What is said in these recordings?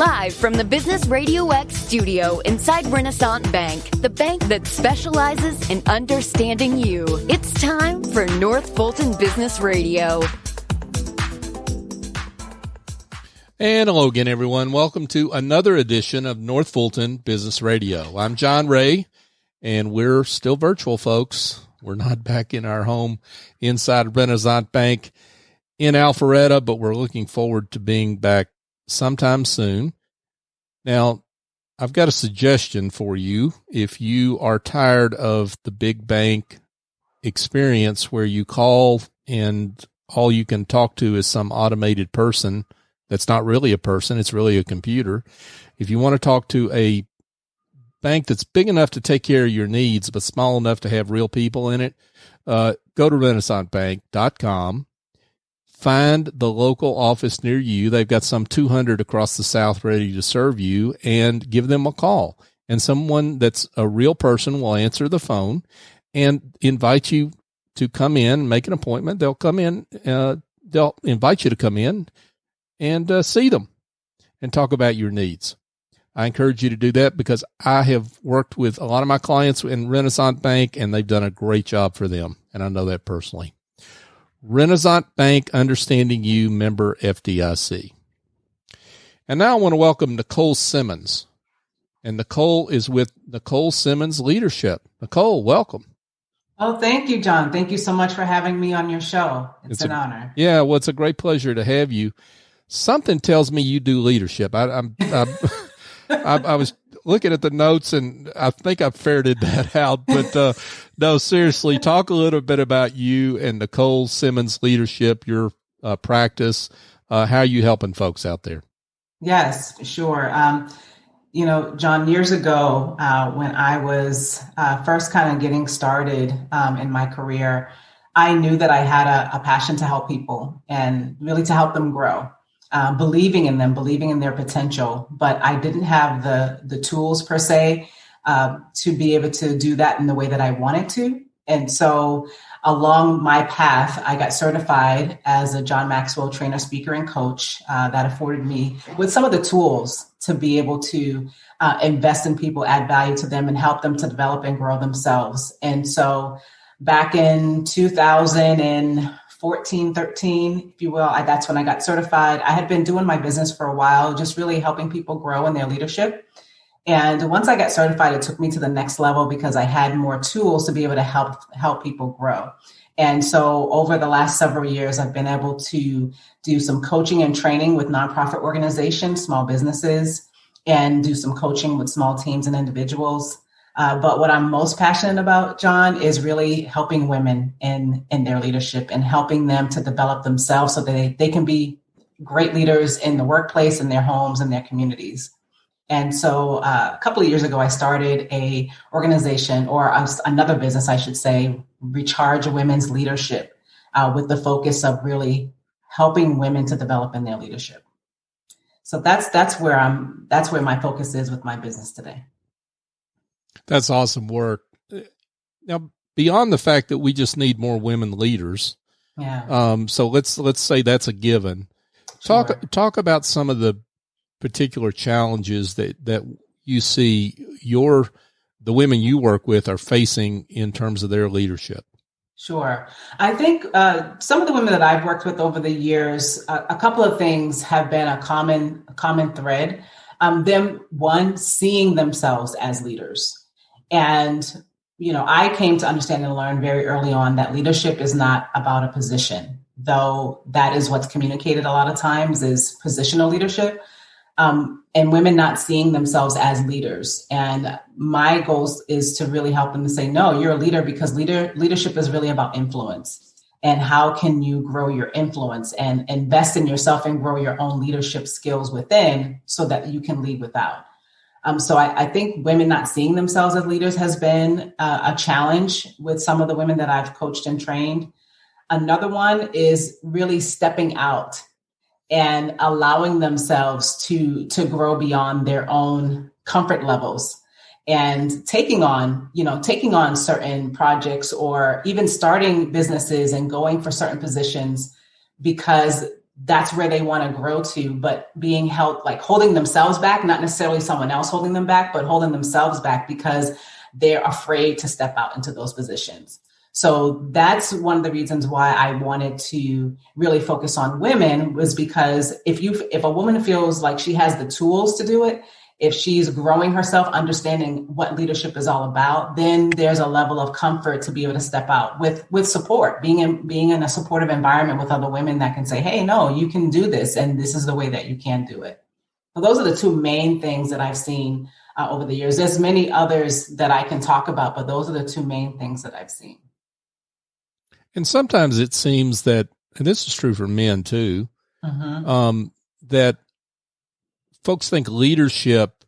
Live from the Business RadioX studio inside Renaissance Bank, the bank that specializes in understanding you. It's time for North Fulton Business Radio. And hello again, everyone. Welcome to another edition of North Fulton Business Radio. I'm John Ray, and we're still virtual, folks. We're not back in our home inside Renaissance Bank in Alpharetta, but we're looking forward to being back sometime soon. Now, I've got a suggestion for you. If you are tired of the big bank experience where you call and all you can talk to is some automated person that's not really a person, it's really a computer. If you want to talk to a bank that's big enough to take care of your needs but small enough to have real people in it, go to renaissancebank.com. Find the local office near you. They've got some 200 across the South ready to serve you, and give them a call. And someone that's a real person will answer the phone and invite you to come in, make an appointment. They'll come in, they'll invite you to come in and see them and talk about your needs. I encourage you to do that because I have worked with a lot of my clients in Renaissance Bank, and they've done a great job for them, and I know that personally. Renaissance Bank, understanding you, member FDIC. And now I want to welcome Nicole Simmons. And Nicole is with Nicole Simmons Leadership. Nicole, welcome. Oh, thank you, John. Thank you so much for having me on your show. It's an honor. Yeah, well, it's a great pleasure to have you. Something tells me you do leadership. I was looking at the notes, and I think I ferreted that out. But no, seriously, talk a little bit about you and Nicole Simmons Leadership, your practice. How are you helping folks out there? Yes, sure. John, years ago, when I was first kind of getting started in my career, I knew that I had a passion to help people and really to help them grow. Believing in them, believing in their potential, but I didn't have the tools per se to be able to do that in the way that I wanted to. And so along my path, I got certified as a John Maxwell trainer, speaker, and coach that afforded me with some of the tools to be able to invest in people, add value to them, and help them to develop and grow themselves. And so back in 2014, 13, if you will, that's when I got certified. I had been doing my business for a while, just really helping people grow in their leadership. And once I got certified, it took me to the next level because I had more tools to be able to help people grow. And so over the last several years, I've been able to do some coaching and training with nonprofit organizations, small businesses, and do some coaching with small teams and individuals. But what I'm most passionate about, John, is really helping women in their leadership and helping them to develop themselves so that they can be great leaders in the workplace, in their homes, and their communities. And so a couple of years ago, I started a organization, or another business, I should say, Recharge Women's Leadership, with the focus of really helping women to develop in their leadership. So that's where my focus is with my business today. That's awesome work. Now, beyond the fact that we just need more women leaders, so let's say that's a given. Sure. Talk about some of the particular challenges that you see the women you work with are facing in terms of their leadership. Sure. I think some of the women that I've worked with over the years, a couple of things have been a common thread. Them seeing themselves as leaders. And, I came to understand and learn very early on that leadership is not about a position, though that is what's communicated a lot of times is positional leadership, and women not seeing themselves as leaders. And my goal is to really help them to say, no, you're a leader because leadership is really about influence. And how can you grow your influence and invest in yourself and grow your own leadership skills within so that you can lead without? So I think women not seeing themselves as leaders has been a challenge with some of the women that I've coached and trained. Another one is really stepping out and allowing themselves to grow beyond their own comfort levels and taking on certain projects or even starting businesses and going for certain positions because that's where they want to grow to, but being held, like holding themselves back, not necessarily someone else holding them back, but holding themselves back because they're afraid to step out into those positions. So that's one of the reasons why I wanted to really focus on women, was because if a woman feels like she has the tools to do it, if she's growing herself, understanding what leadership is all about, then there's a level of comfort to be able to step out with support, being in a supportive environment with other women that can say, hey, no, you can do this, and this is the way that you can do it. So those are the two main things that I've seen over the years. There's many others that I can talk about, but those are the two main things that I've seen. And sometimes it seems that, and this is true for men too, that folks think leadership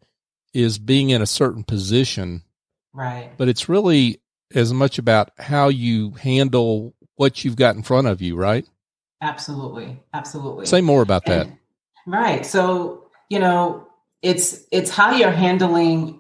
is being in a certain position, right? But it's really as much about how you handle what you've got in front of you, right? Absolutely. Absolutely. Say more about that. Right. So, it's how you're handling,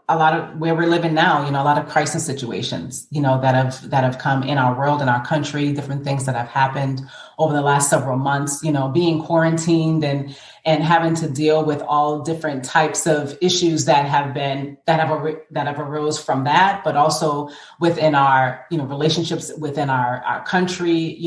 a lot of where we're living now, a lot of crisis situations, that have come in our world, in our country, different things that have happened over the last several months, being quarantined and having to deal with all different types of issues that have arose from that, but also within our, relationships within our country,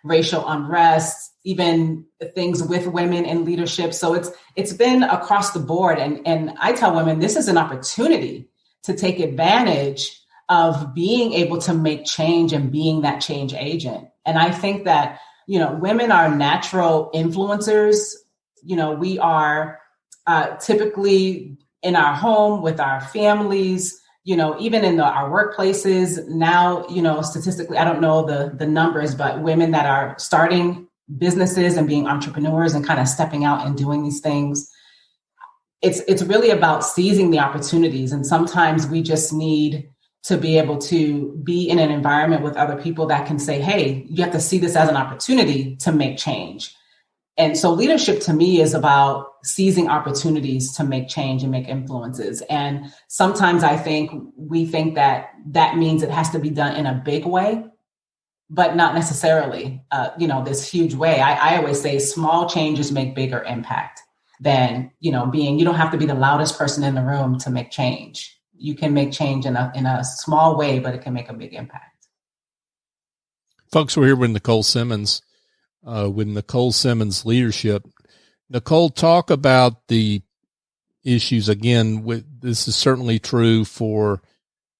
racial unrest, even things with women in leadership. So it's been across the board. And I tell women, this is an opportunity to take advantage of being able to make change and being that change agent. And I think that, women are natural influencers. We are typically in our home with our families, even in our workplaces now, statistically, I don't know the numbers, but women that are starting businesses and being entrepreneurs and kind of stepping out and doing these things, it's really about seizing the opportunities. And sometimes we just need to be able to be in an environment with other people that can say, hey, you have to see this as an opportunity to make change. And so leadership to me is about seizing opportunities to make change and make influences. And sometimes we think that means it has to be done in a big way, but not necessarily, this huge way. I always say small changes make bigger impact than, you don't have to be the loudest person in the room to make change. You can make change in a small way, but it can make a big impact. Folks, we're here with Nicole Simmons, with Nicole Simmons Leadership. Nicole, talk about the issues again. This is certainly true for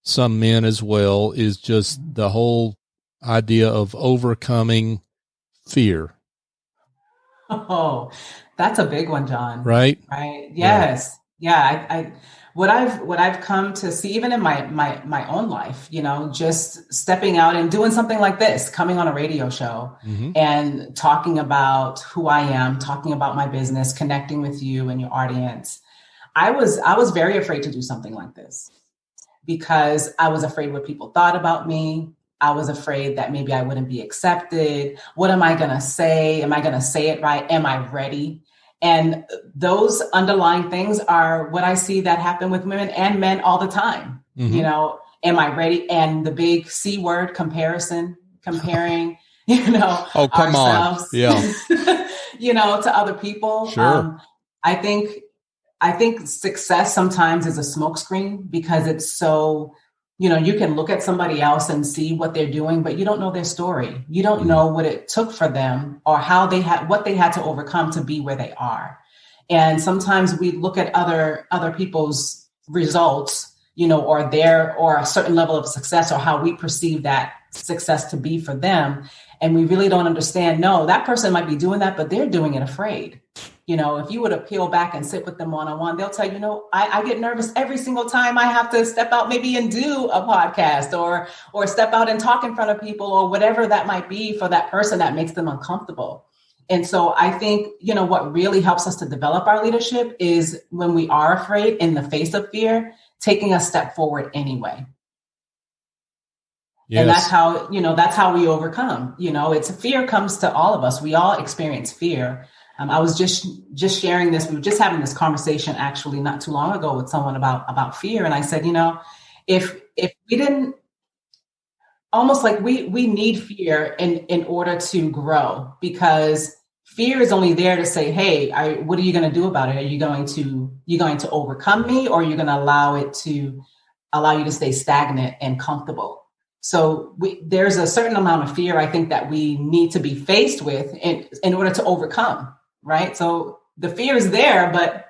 some men as well, is just the whole idea of overcoming fear. Oh, that's a big one, John. Right? Right. Yes. Yeah. What I've come to see, even in my own life, just stepping out and doing something like this, coming on a radio show and talking about who I am, talking about my business, connecting with you and your audience. I was very afraid to do something like this because I was afraid what people thought about me. I was afraid that maybe I wouldn't be accepted. What am I going to say? Am I going to say it right? Am I ready? And those underlying things are what I see that happen with women and men all the time. Am I ready? And the big C word, comparing, oh, come ourselves, on. Yeah. to other people. Sure. I think success sometimes is a smokescreen because it's so, you can look at somebody else and see what they're doing, but you don't know their story. You don't know what it took for them or what they had to overcome to be where they are. And sometimes we look at other people's results, or a certain level of success or how we perceive that success to be for them. And we really don't understand, no, that person might be doing that, but they're doing it afraid. If you were to peel back and sit with them one-on-one, they'll tell you, I get nervous every single time I have to step out maybe and do a podcast or step out and talk in front of people or whatever that might be for that person that makes them uncomfortable. And so I think, what really helps us to develop our leadership is when we are afraid in the face of fear, taking a step forward anyway. Yes. And that's how we overcome, it's fear comes to all of us. We all experience fear. I was just sharing this. We were just having this conversation actually not too long ago with someone about fear. And I said, if we didn't, almost like we need fear in order to grow, because fear is only there to say, hey, what are you going to do about it? Are you going to overcome me, or are you going to allow you to stay stagnant and comfortable? So there's a certain amount of fear, I think, that we need to be faced with in order to overcome, right? So the fear is there, but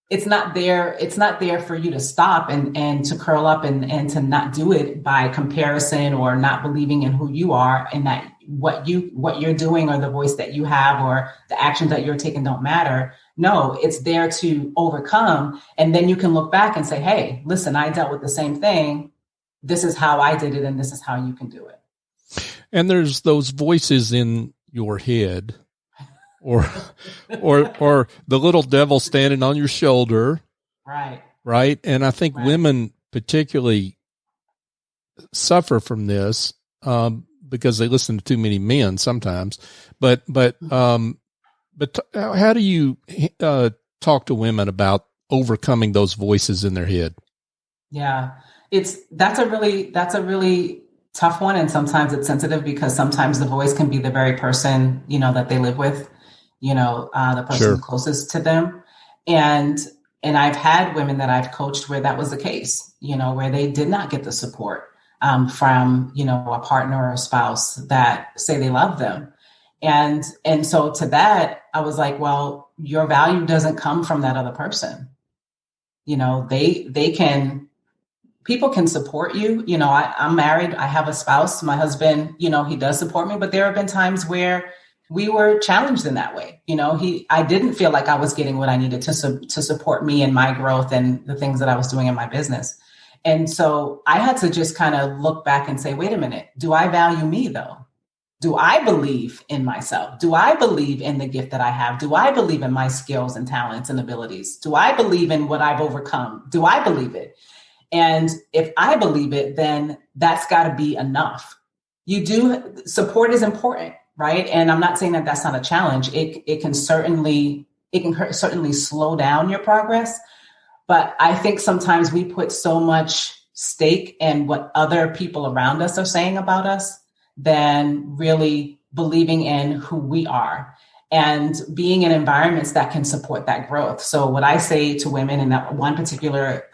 it's not there. It's not there for you to stop and to curl up and to not do it by comparison or not believing in who you are, and that what you're doing or the voice that you have or the actions that you're taking don't matter. No, it's there to overcome. And then you can look back and say, hey, listen, I dealt with the same thing. This is how I did it, and this is how you can do it. And there's those voices in your head, or the little devil standing on your shoulder. Right. And I think women particularly suffer from this, because they listen to too many men sometimes, but how do you, talk to women about overcoming those voices in their head? Yeah, that's a really tough one. And sometimes it's sensitive, because sometimes the voice can be the very person, that they live with, the person closest to them. And I've had women that I've coached where that was the case, where they did not get the support from, a partner or a spouse that say they love them. And so to that, I was like, well, your value doesn't come from that other person. People can support you. I'm married. I have a spouse. My husband, he does support me, but there have been times where we were challenged in that way. I didn't feel like I was getting what I needed to support me and my growth and the things that I was doing in my business. And so I had to just kind of look back and say, wait a minute, do I value me though? Do I believe in myself? Do I believe in the gift that I have? Do I believe in my skills and talents and abilities? Do I believe in what I've overcome? Do I believe it? And if I believe it, then that's got to be enough. Support is important, right? And I'm not saying that that's not a challenge. It can certainly slow down your progress. But I think sometimes we put so much stake in what other people around us are saying about us than really believing in who we are and being in environments that can support that growth. So what I say to women, and that one particular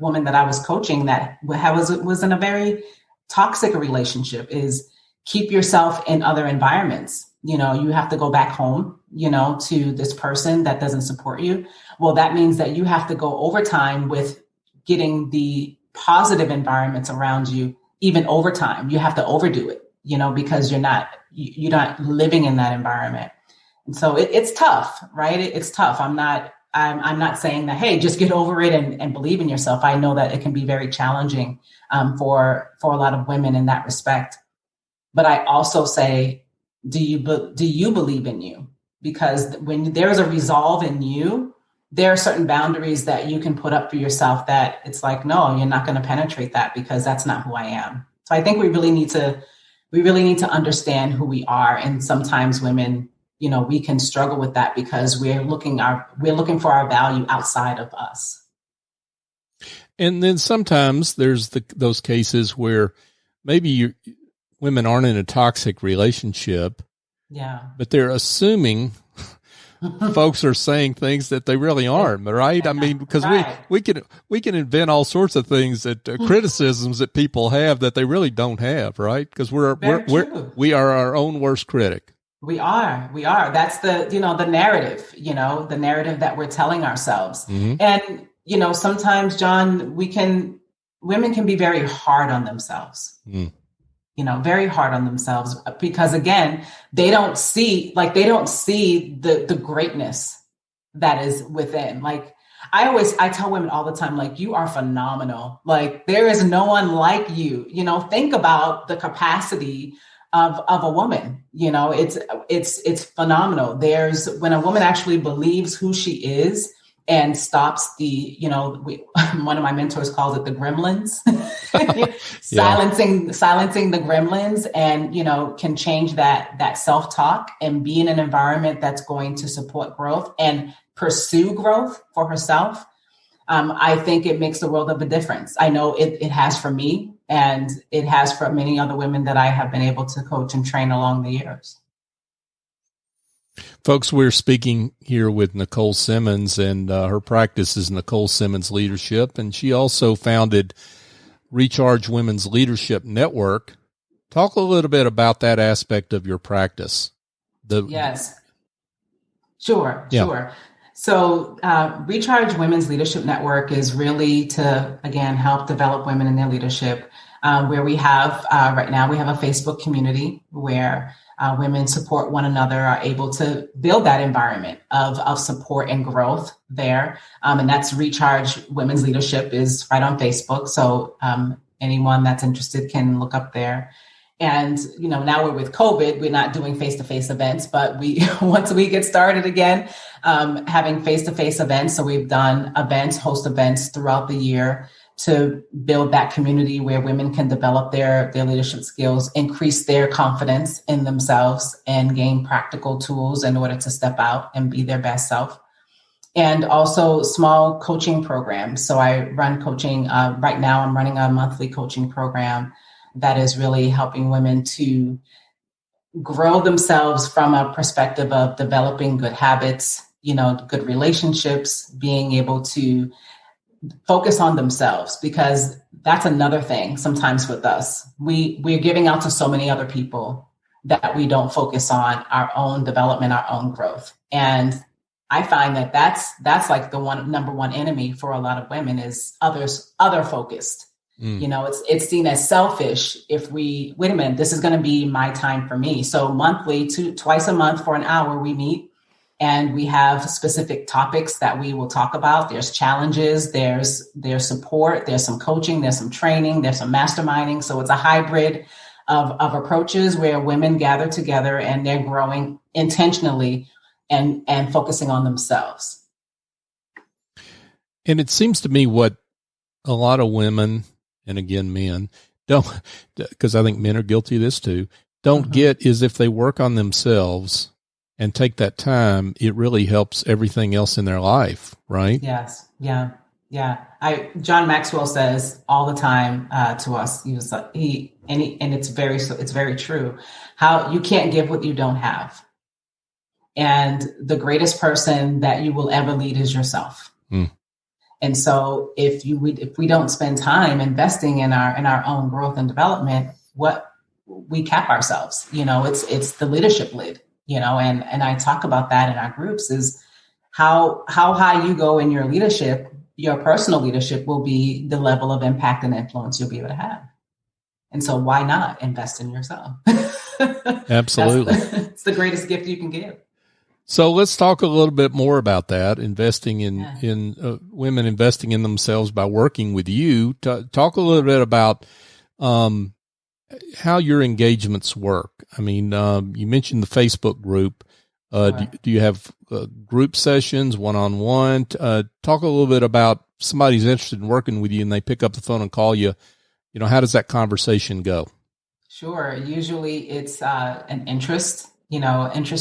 woman that I was coaching that was in a very toxic relationship, is keep yourself in other environments. You have to go back home, to this person that doesn't support you. Well, that means that you have to go overtime with getting the positive environments around you, even overtime. You have to overdo it, because you're not living in that environment. And so it's tough, right? It's tough. I'm not saying that, hey, just get over it and believe in yourself. I know that it can be very challenging for a lot of women in that respect. But I also say, do you believe in you? Because when there's a resolve in you, there are certain boundaries that you can put up for yourself that it's like, no, you're not going to penetrate that, because that's not who I am. So I think we really need to understand who we are. And sometimes women, we can struggle with that because we're looking for our value outside of us. And then sometimes there's those cases where maybe women aren't in a toxic relationship. Yeah. But they're assuming folks are saying things that they really aren't, right? I mean, because we can invent all sorts of things criticisms that people have that they really don't have, right? Because we are our own worst critic. We are. That's the narrative, the narrative that we're telling ourselves. Mm-hmm. And, sometimes, John, women can be very hard on themselves. Mm. Very hard on themselves, because again, they don't see the greatness that is within. Like I tell women all the time, like, you are phenomenal. Like, there is no one like you. Think about the capacity of a woman. It's phenomenal. When a woman actually believes who she is and stops one of my mentors calls it the gremlins, silencing the gremlins, and, can change that self-talk and be in an environment that's going to support growth and pursue growth for herself. I think it makes the world of a difference. I know it has for me, and it has for many other women that I have been able to coach and train along the years. Folks, we're speaking here with Nicole Simmons, and her practice is Nicole Simmons Leadership, and she also founded Recharge Women's Leadership Network. Talk a little bit about that aspect of your practice. Yes. Sure. So Recharge Women's Leadership Network is really to, again, help develop women in their leadership, where we have, right now, we have a Facebook community where women support one another, are able to build that environment of support and growth there. And that's Recharge Women's Leadership is right on Facebook. So anyone that's interested can look up there. And, now we're with COVID, we're not doing face-to-face events, but once we get started again, having face-to-face events. So we've done host events throughout the year to build that community where women can develop their leadership skills, increase their confidence in themselves, and gain practical tools in order to step out and be their best self. And also small coaching programs. So I run coaching. Right now, I'm running a monthly coaching program that is really helping women to grow themselves from a perspective of developing good habits, good relationships, being able to focus on themselves, because that's another thing sometimes with us. We're giving out to so many other people that we don't focus on our own development, our own growth. And I find that that's like the number one enemy for a lot of women is other focused. It's seen as selfish if wait a minute, this is going to be my time for me. So monthly, twice a month for an hour, we meet and we have specific topics that we will talk about. There's challenges, there's support, there's some coaching, there's some training, there's some masterminding. So it's a hybrid of approaches where women gather together and they're growing intentionally and focusing on themselves. And it seems to me what a lot of women, and again, men don't, because I think men are guilty of this too, don't get is if they work on themselves and take that time, it really helps everything else in their life, right? Yes. Yeah. John Maxwell says all the time to us, and it's very true, how you can't give what you don't have. And the greatest person that you will ever lead is yourself. And so if we don't spend time investing in our own growth and development, what we cap ourselves, it's the leadership lid, and I talk about that in our groups is how high you go in your leadership, your personal leadership will be the level of impact and influence you'll be able to have. And so why not invest in yourself? Absolutely. It's the greatest gift you can give. So let's talk a little bit more about that, investing in women investing in themselves by working with you. Talk a little bit about how your engagements work. I mean, you mentioned the Facebook group. Right. Do you have group sessions, one-on-one? Talk a little bit about somebody's interested in working with you and they pick up the phone and call you. How does that conversation go? Sure. Usually it's an interest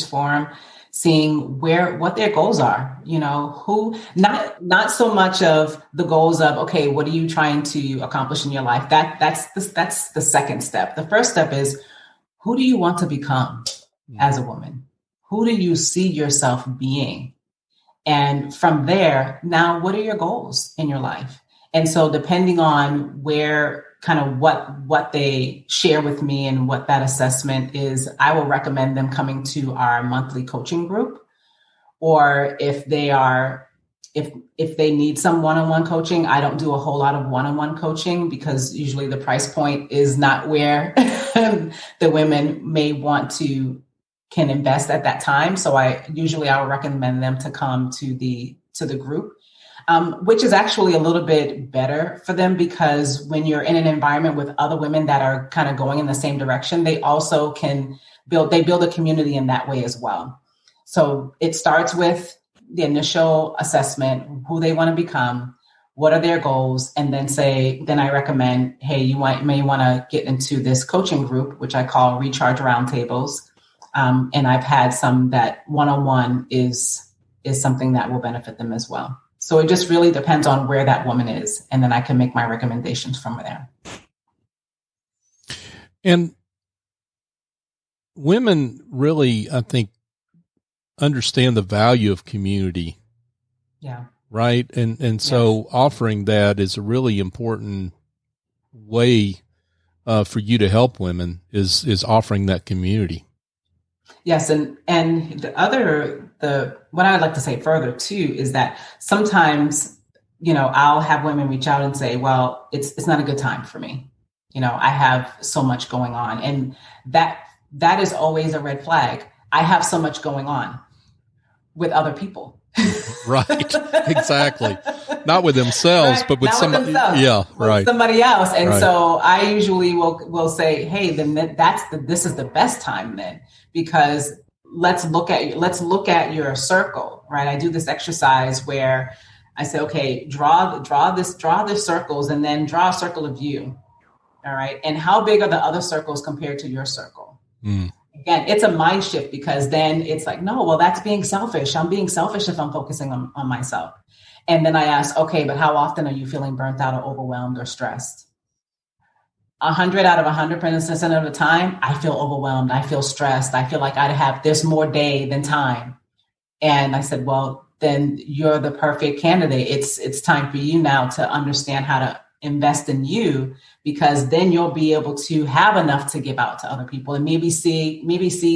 forum. Seeing what their goals are, who, not so much of the goals of, okay, what are you trying to accomplish in your life? That's the second step. The first step is, who do you want to become as a woman? Who do you see yourself being? And from there, now what are your goals in your life? And so depending on where kind of what they share with me and what that assessment is, I will recommend them coming to our monthly coaching group. Or if they need some one-on-one coaching, I don't do a whole lot of one-on-one coaching because usually the price point is not where the women may can invest at that time. So I will recommend them to come to the group. Which is actually a little bit better for them because when you're in an environment with other women that are kind of going in the same direction, they also build a community in that way as well. So it starts with the initial assessment, who they want to become, what are their goals, and then I recommend, hey, you may want to get into this coaching group, which I call Recharge Roundtables. And I've had some that one-on-one is something that will benefit them as well. So it just really depends on where that woman is. And then I can make my recommendations from there. And women really, I think, understand the value of community. Yeah. Right. And so offering that is a really important way for you to help women is offering that community. Yes. And what I'd like to say further too, is that sometimes, I'll have women reach out and say, well, it's not a good time for me. I have so much going on, and that is always a red flag. I have so much going on with other people. Right. Exactly. Not with themselves, right. But with somebody. Yeah. Right. Somebody else. And so I usually will say, hey, then this is the best time then, because let's look at your circle, right? I do this exercise where I say, okay, draw the circles, and then draw a circle of you. All right. And how big are the other circles compared to your circle? Mm. Again, it's a mind shift, because then it's like, no, well, that's being selfish. I'm being selfish if I'm focusing on myself. And then I ask, okay, but how often are you feeling burnt out or overwhelmed or stressed? 100 out of 100% of the time, I feel overwhelmed. I feel stressed. I feel like there's more day than time. And I said, well, then you're the perfect candidate. It's time for you now to understand how to invest in you, because then you'll be able to have enough to give out to other people, and maybe see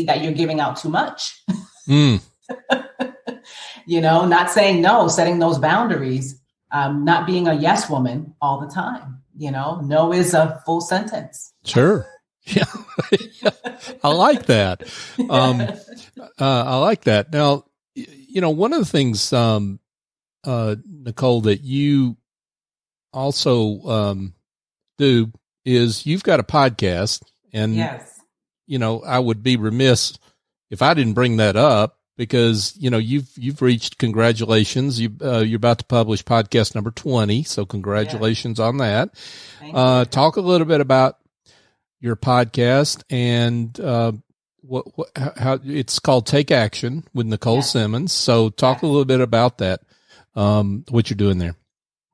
that you're giving out too much. Mm. Not saying no, setting those boundaries, not being a yes woman all the time. No is a full sentence. Sure. Yeah. I like that. I like that. Now, one of the things, Nicole, that you also do is you've got a podcast, and yes. I would be remiss if I didn't bring that up, because you've reached, congratulations, you're about to publish podcast number 20, so congratulations on that. Talk a little bit about your podcast and how it's called Take Action with Nicole Simmons. So talk a little bit about that, what you're doing there.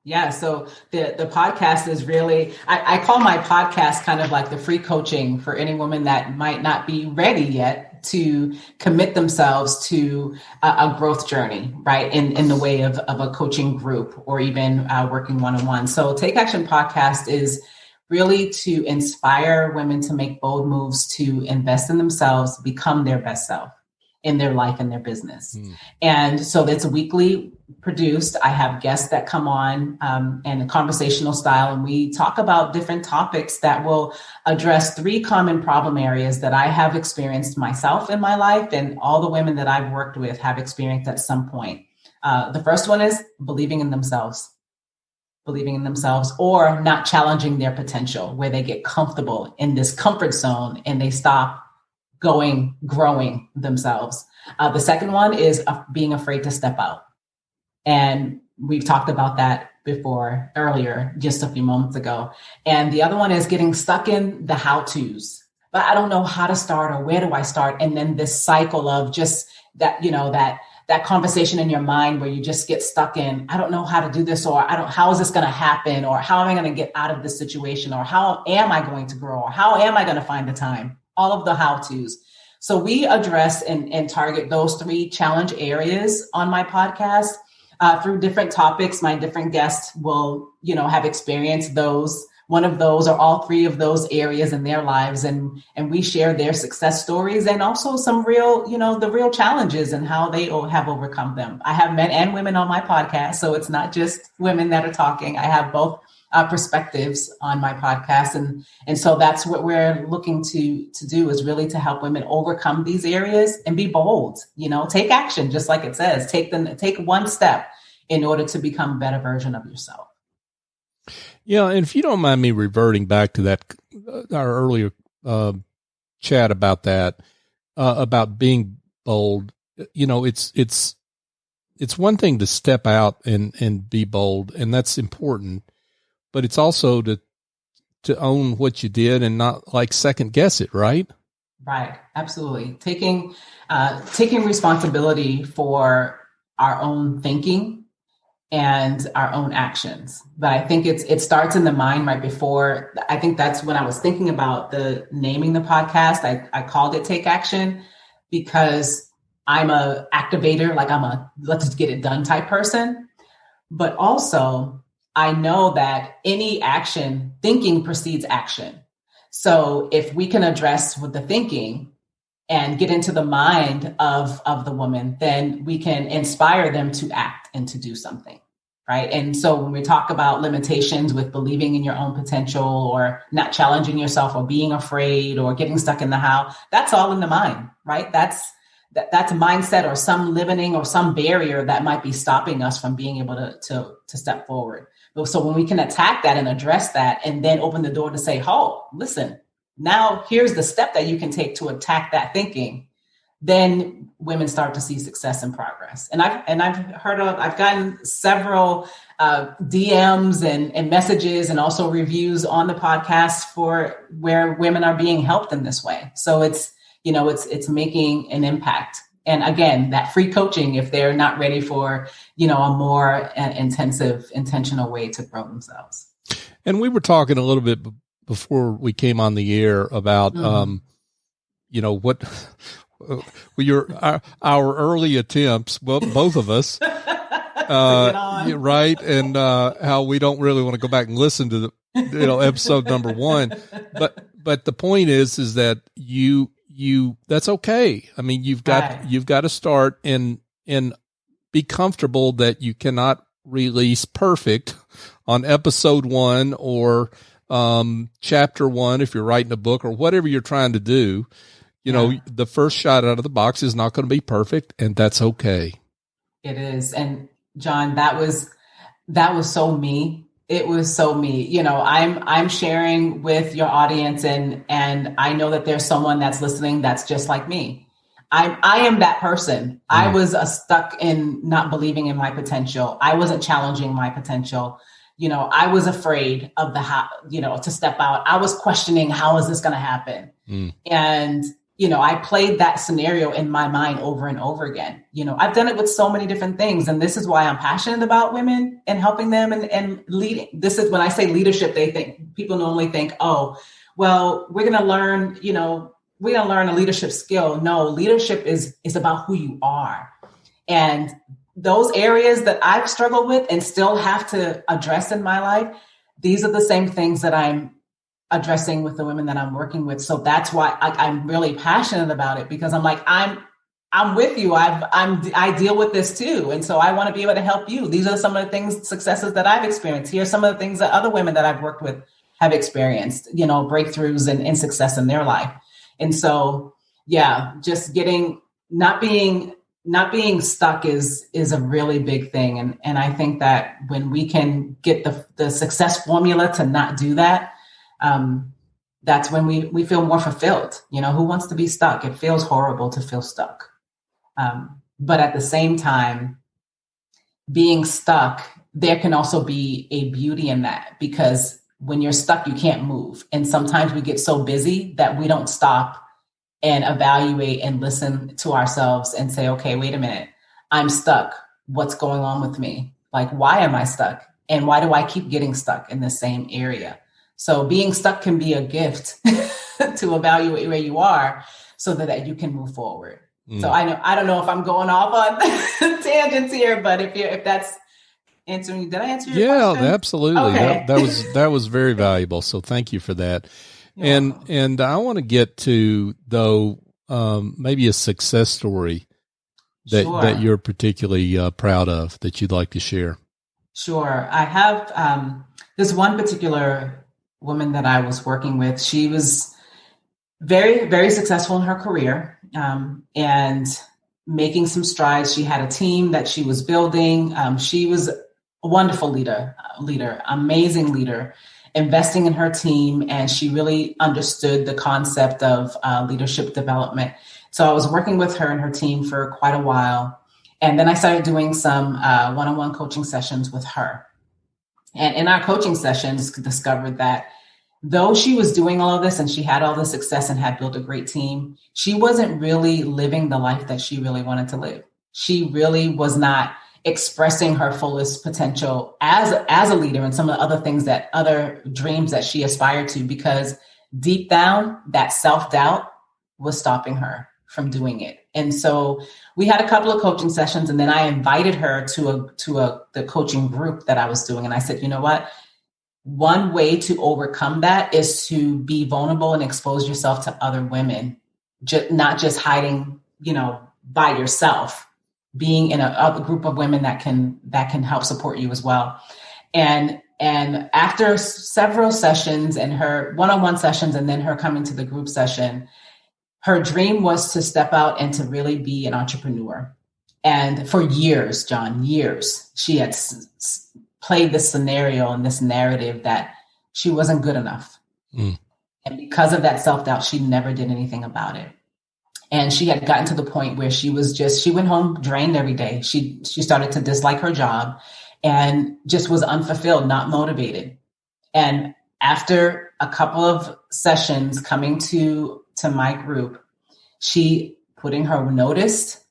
Yeah. So the podcast is really, I call my podcast kind of like the free coaching for any woman that might not be ready yet to commit themselves to a growth journey, right? In the way of a coaching group, or even working one-on-one. So Take Action podcast is really to inspire women to make bold moves, to invest in themselves, become their best self in their life and their business. And so it's weekly produced. I have guests that come on in a conversational style, and we talk about different topics that will address 3 common problem areas that I have experienced myself in my life, and all the women that I've worked with have experienced at some point. The first one is believing in themselves, or not challenging their potential, where they get comfortable in this comfort zone and they stop growing themselves. The second one is being afraid to step out. And we've talked about that earlier, just a few moments ago. And the other one is getting stuck in the how-tos, but I don't know how to start, or where do I start? And then this cycle of just that, that conversation in your mind where you just get stuck in, I don't know how to do this, or how is this going to happen? Or how am I going to get out of this situation? Or how am I going to grow? Or how am I going to find the time? All of the how-tos. So we address and target those 3 challenge areas on my podcast through different topics. My different guests will, have experienced one of those or all 3 of those areas in their lives. And we share their success stories, and also some real, the real challenges and how they have overcome them. I have men and women on my podcast, so it's not just women that are talking. I have both perspectives on my podcast. And so that's what we're looking to do, is really to help women overcome these areas and be bold, take action, just like it says, take one step in order to become a better version of yourself. Yeah. And if you don't mind me reverting back to that, our earlier chat about that, about being bold, it's one thing to step out and be bold, and that's important. But it's also to own what you did and not like second guess it, right? Right. Absolutely. Taking responsibility for our own thinking and our own actions. But I think it starts in the mind right before. I think that's when I was thinking about naming the podcast. I called it Take Action, because I'm a activator, like I'm a let's get it done type person. But also I know that any action, thinking precedes action. So if we can address with the thinking and get into the mind of the woman, then we can inspire them to act and to do something, right? And so when we talk about limitations with believing in your own potential or not challenging yourself or being afraid or getting stuck in the how, that's all in the mind, right? That's a mindset or some limiting or some barrier that might be stopping us from being able to step forward. So when we can attack that and address that and then open the door to say, oh, listen, now here's the step that you can take to attack that thinking, then women start to see success and progress. And I've gotten several DMs and messages and also reviews on the podcast for where women are being helped in this way. So it's making an impact. And again, that free coaching, if they're not ready for, a more intensive, intentional way to grow themselves. And we were talking a little bit before we came on the air about, what our early attempts, well, both of us, right. And, how we don't really want to go back and listen to the, episode number 1, but the point is that you, that's okay. I mean, you've got to start and be comfortable that you cannot release perfect on episode 1 or, chapter 1, if you're writing a book or whatever you're trying to do, the first shot out of the box is not going to be perfect, and that's okay. It is. And John, that was so me. It was so me. I'm sharing with your audience and I know that there's someone that's listening that's just like me. I am that person. I was stuck in not believing in my potential. I wasn't challenging my potential. I was afraid of the how, to step out. I was questioning, how is this going to happen? And, I played that scenario in my mind over and over again. I've done it with so many different things. And this is why I'm passionate about women and helping them and leading. This is when I say leadership, people normally think, oh, well, we're going to learn, we're going to learn a leadership skill. No, leadership is about who you are. And those areas that I've struggled with and still have to address in my life, these are the same things that I'm addressing with the women that I'm working with. So that's why I'm really passionate about it, because I'm like, I'm with you. I deal with this too. And so I want to be able to help you. These are some of the successes that I've experienced. Here's some of the things that other women that I've worked with have experienced, breakthroughs and success in their life. And so, just not being stuck is a really big thing. And I think that when we can get the success formula to not do that, that's when we feel more fulfilled. Who wants to be stuck? It feels horrible to feel stuck. But at the same time, being stuck, there can also be a beauty in that, because when you're stuck, you can't move. And sometimes we get so busy that we don't stop and evaluate and listen to ourselves and say, okay, wait a minute, I'm stuck. What's going on with me? Like, why am I stuck? And why do I keep getting stuck in the same area? So being stuck can be a gift to evaluate where you are so that you can move forward. So I don't know if I'm going off on tangents here, but if that's answering, did I answer your question? Yeah, absolutely. Okay. That was very valuable. So thank you for that. And I want to get to, though, maybe a success story that you're particularly proud of that you'd like to share. Sure. I have this one particular woman that I was working with. She was very, very successful in her career and making some strides. She had a team that she was building. She was a wonderful leader, amazing leader, investing in her team. And she really understood the concept of leadership development. So I was working with her and her team for quite a while. And then I started doing some one-on-one coaching sessions with her. And in our coaching sessions, discovered that though she was doing all of this and she had all the success and had built a great team, she wasn't really living the life that she really wanted to live. She really was not expressing her fullest potential as a leader and some of the other dreams that she aspired to, because deep down, that self-doubt was stopping her from doing it. And so we had a couple of coaching sessions, and then I invited her to the coaching group that I was doing. And I said, you know what? One way to overcome that is to be vulnerable and expose yourself to other women, not just hiding, by yourself, being in a group of women that can help support you as well. And after several sessions and her one-on-one sessions, and then her coming to the group session, her dream was to step out and to really be an entrepreneur. And for years, John, she had played this scenario and this narrative that she wasn't good enough. Mm. And because of that self-doubt, she never did anything about it. And she had gotten to the point where she went home drained every day. She started to dislike her job and just was unfulfilled, not motivated. And after a couple of sessions coming to my group, she put in her notice.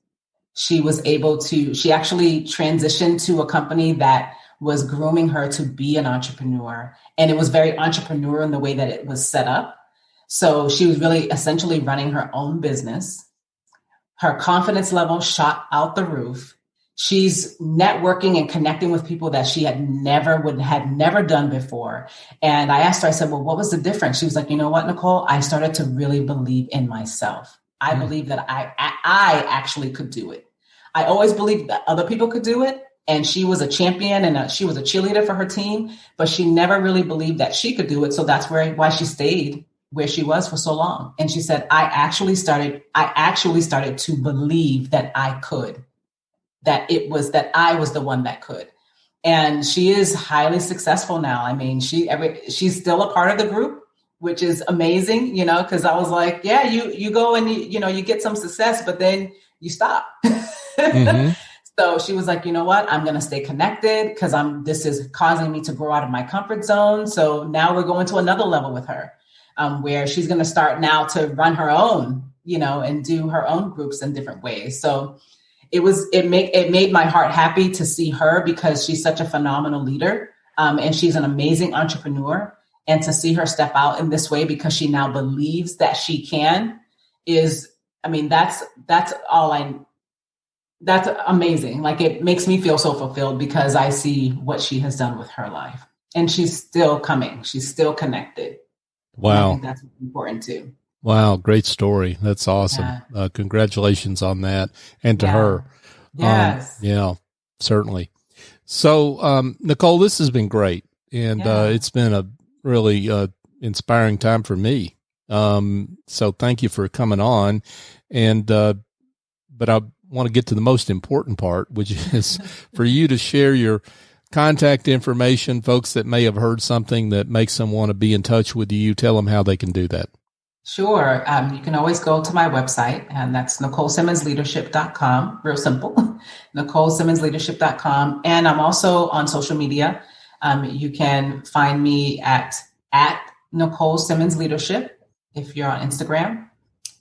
She actually transitioned to a company that was grooming her to be an entrepreneur. And it was very entrepreneurial in the way that it was set up. So she was really essentially running her own business. Her confidence level shot out the roof. She's networking and connecting with people that she had never done before. And I asked her, I said, well, what was the difference? She was like, you know what, Nicole? I started to really believe in myself. I believe that I actually could do it. I always believed that other people could do it. And she was a champion and she was a cheerleader for her team, but she never really believed that she could do it. So that's why she stayed where she was for so long. And she said, I actually started to believe that I could, that I was the one that could. And she is highly successful now. I mean, she's still a part of the group, which is amazing, because I was like, yeah, you go and you get some success, but then you stop. Mm-hmm. So she was like, you know what, I'm going to stay connected because this is causing me to grow out of my comfort zone. So now we're going to another level with her, where she's going to start now to run her own, and do her own groups in different ways. So it made my heart happy to see her because she's such a phenomenal leader. And she's an amazing entrepreneur, and to see her step out in this way because she now believes that she can that's amazing. Like, it makes me feel so fulfilled because I see what she has done with her life, and she's still coming. She's still connected. Wow. I think that's important too. Wow. Great story. That's awesome. Yeah. Congratulations on that. And to her. Yes. Yeah, certainly. So, Nicole, this has been great. And, it's been a really, inspiring time for me. So thank you for coming on. And, but I want to get to the most important part, which is for you to share your contact information. Folks that may have heard something that makes them want to be in touch with you, tell them how they can do that. Sure. You can always go to my website, and that's NicoleSimmonsLeadership.com. Real simple. NicoleSimmonsLeadership.com. And I'm also on social media. You can find me at Nicole Simmons Leadership if you're on Instagram.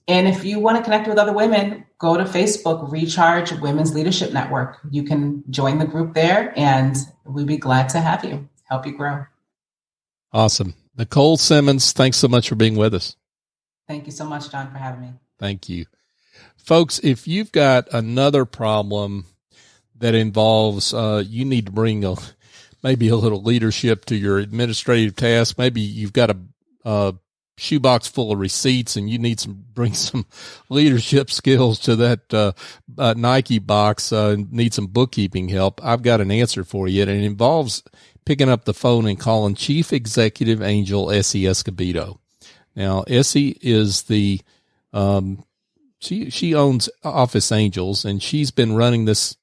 And if you want to connect with other women, go to Facebook, Recharge Women's Leadership Network. You can join the group there, and we'd be glad to have you, help you grow. Awesome. Nicole Simmons, thanks so much for being with us. Thank you so much, John, for having me. Thank you. Folks, if you've got another problem that involves you need to bring maybe a little leadership to your administrative task, maybe you've got a shoebox full of receipts and you need bring some leadership skills to that Nike box, need some bookkeeping help, I've got an answer for you. And it involves picking up the phone and calling Chief Executive Angel Essie Escobedo. Now, Essie is she owns Office Angels, and she's been running this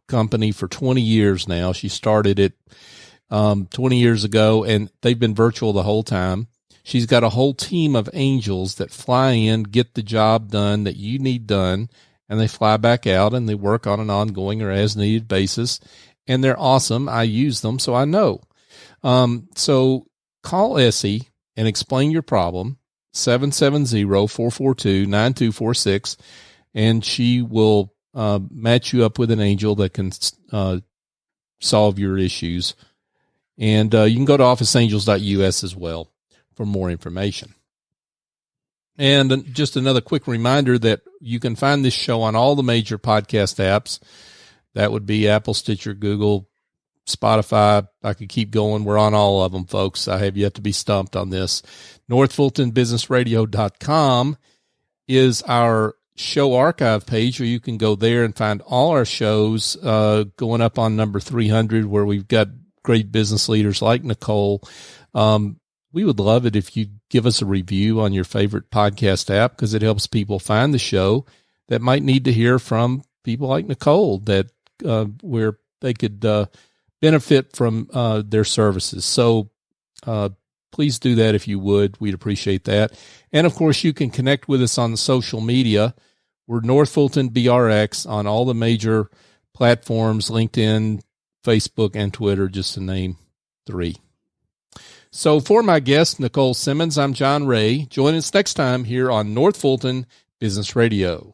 company for 20 years now. She started it 20 years ago, and they've been virtual the whole time. She's got a whole team of angels that fly in, get the job done that you need done, and they fly back out and they work on an ongoing or as needed basis. And they're awesome. I use them, so I know. So call Essie and explain your problem, 770-442-9246, and she will match you up with an angel that can solve your issues. And you can go to officeangels.us as well for more information. And just another quick reminder that you can find this show on all the major podcast apps. That would be Apple, Stitcher, Google, Spotify. I could keep going. We're on all of them, folks. I have yet to be stumped on this. NorthFultonBusinessRadio.com is our show archive page where you can go there and find all our shows, going up on number 300, where we've got great business leaders like Nicole. We would love it if you give us a review on your favorite podcast app, because it helps people find the show that might need to hear from people like Nicole, that where they could benefit from their services. So please do that if you would. We'd appreciate that. And, of course, you can connect with us on the social media. We're North Fulton BRX on all the major platforms, LinkedIn, Facebook, and Twitter, just to name 3. So for my guest, Nicole Simmons, I'm John Ray. Join us next time here on North Fulton Business Radio.